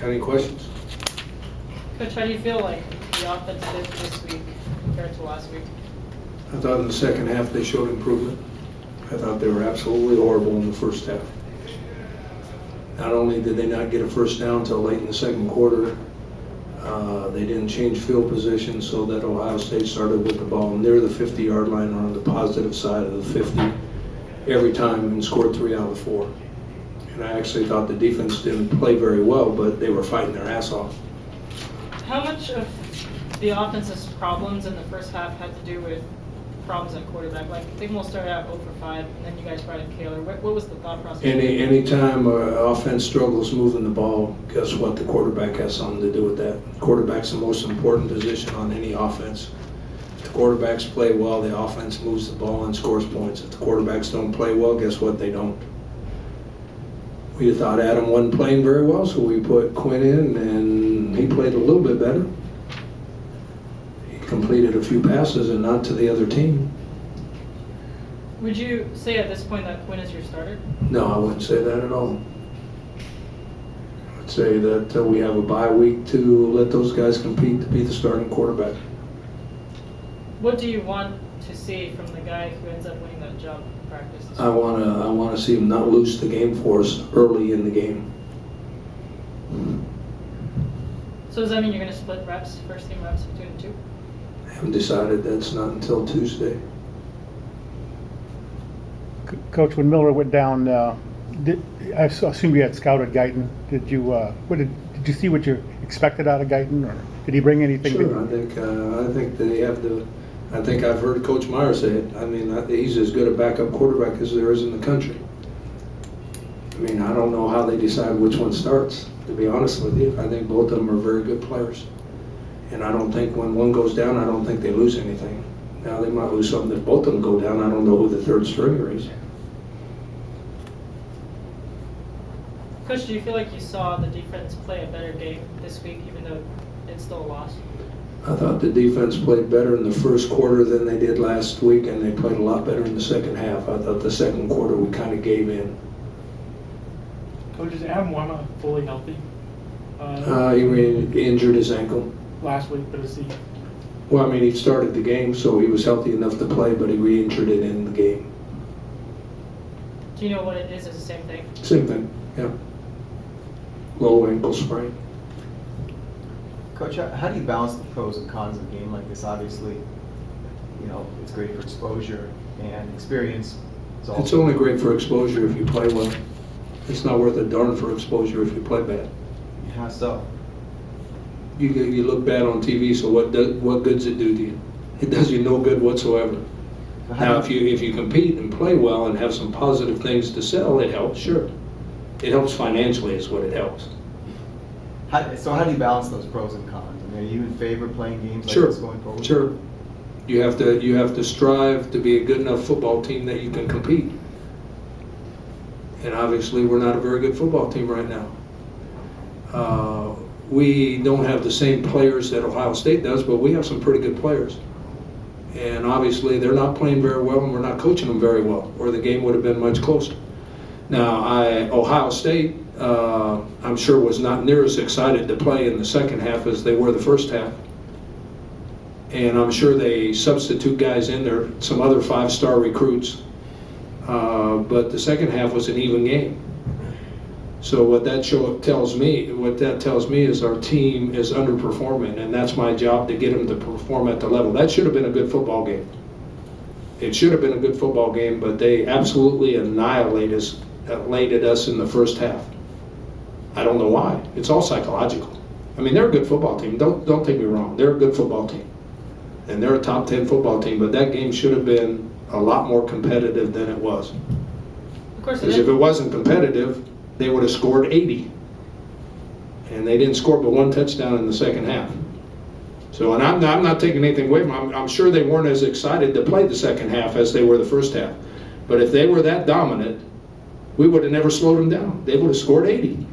Got any questions? Coach, how do you feel like the offense did this week compared to last week? I thought in the second half they showed improvement. I thought they were absolutely horrible in the first half. Not only did they not get a first down until late in the second quarter, they didn't change field position so that Ohio State started with the ball near the 50-yard line or on the positive side of the 50 every time and scored 3 out of 4. And I actually thought the defense didn't play very well, but they were fighting their ass off. How much of the offense's problems in the first half had to do with problems at quarterback? Like, they almost started out 0 for 5, and then you guys brought in Kaler. What was the thought process? Any time offense struggles moving the ball, guess what? The quarterback has something to do with that. Quarterback's the most important position on any offense. If the quarterbacks play well, the offense moves the ball and scores points. If the quarterbacks don't play well, guess what? They don't. We thought Adam wasn't playing very well, so we put Quinn in, and he played a little bit better. Completed a few passes and not to the other team. Would you say at this point that Quinn is your starter? No, I wouldn't say that at all. I'd say that we have a bye week to let those guys compete to be the starting quarterback. What do you want to see from the guy who ends up winning that job in practice? I want to see him not lose the game for us early in the game. So does that mean you're going to split reps, first team reps between the two? I haven't decided. That's not until Tuesday. Coach, when Miller went down, I assume you had scouted Guyton. Did you see what you expected out of Guyton, or did he bring anything? Sure, I think they have the. I think I've heard Coach Meyer say it. I mean, he's as good a backup quarterback as there is in the country. I mean, I don't know how they decide which one starts, to be honest with you. I think both of them are very good players. And I don't think when one goes down, I don't think they lose anything. Now, they might lose something if both of them go down. I don't know who the third stringer is. Coach, do you feel like you saw the defense play a better game this week, even though it's still a loss? I thought the defense played better in the first quarter than they did last week, and they played a lot better in the second half. I thought the second quarter we kind of gave in. Coach, is Adam Wema fully healthy? He injured his ankle. Last week, but is he? Well, I mean, he started the game, so he was healthy enough to play, but he re-injured it in the game. Do you know what it is? Is it the same thing? Same thing, yeah. Low ankle sprain. Coach, how do you balance the pros and cons of a game like this? Obviously, you know, it's great for exposure and experience. It's only great for exposure if you play well. It's not worth a darn for exposure if you play bad. How so? You look bad on TV, so what good does it do to you? It does you no good whatsoever. Now, if you compete and play well and have some positive things to sell, it helps, sure. It helps financially is what it helps. So how do you balance those pros and cons? I mean, are you in favor of playing games like Sure. this going forward? Sure. You have to strive to be a good enough football team that you can compete. And obviously, we're not a very good football team right now. We don't have the same players that Ohio State does, but we have some pretty good players. And obviously, they're not playing very well, and we're not coaching them very well, or the game would have been much closer. Now, Ohio State, I'm sure, was not near as excited to play in the second half as they were the first half. And I'm sure they substitute guys in there, some other five-star recruits. But the second half was an even game. So what that tells me is our team is underperforming, and that's my job to get them to perform at the level. That should have been a good football game. It should have been a good football game, but they absolutely annihilated us in the first half. I don't know why. It's all psychological. I mean, they're a good football team. Don't take me wrong. They're a good football team, and they're a top 10 football team. But that game should have been a lot more competitive than it was. Of course, Because if it wasn't competitive, they would have scored 80. And they didn't score but one touchdown in the second half. So, and I'm not taking anything away from them. I'm sure they weren't as excited to play the second half as they were the first half. But if they were that dominant, we would have never slowed them down. They would have scored 80.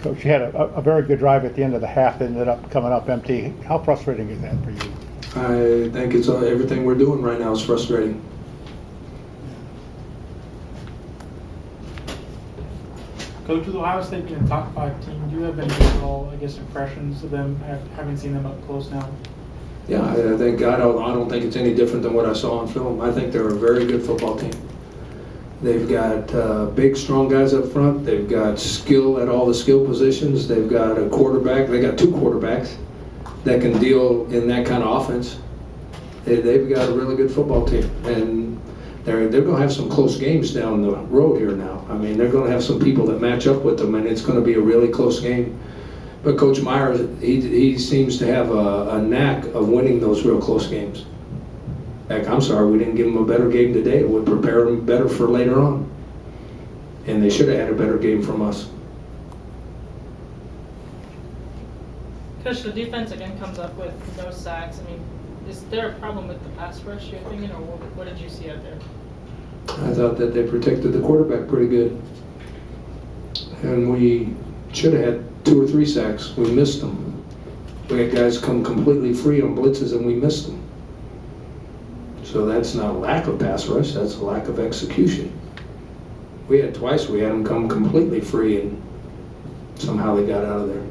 Coach, you had a very good drive at the end of the half, ended up coming up empty. How frustrating is that for you? I think it's everything we're doing right now is frustrating. Coach, with Ohio State being a top 5 team, do you have any overall, I guess, impressions of them, having seen them up close now? Yeah, I think I don't think it's any different than what I saw on film. I think they're a very good football team. They've got big, strong guys up front. They've got skill at all the skill positions. They've got a quarterback. They got 2 quarterbacks that can deal in that kind of offense. They've got a really good football team, and they're going to have some close games down the road here now. I mean, they're going to have some people that match up with them, and it's going to be a really close game. But Coach Meyer, he seems to have a knack of winning those real close games. Heck, I'm sorry we didn't give them a better game today. It would prepare them better for later on. And they should have had a better game from us. Coach, the defense again comes up with no sacks. I mean, is there a problem with the pass rush, you're thinking, or what did you see out there? I thought that they protected the quarterback pretty good. And we should have had 2 or 3 sacks. We missed them. We had guys come completely free on blitzes and we missed them. So that's not a lack of pass rush, that's a lack of execution. We had twice, we had them come completely free and somehow they got out of there.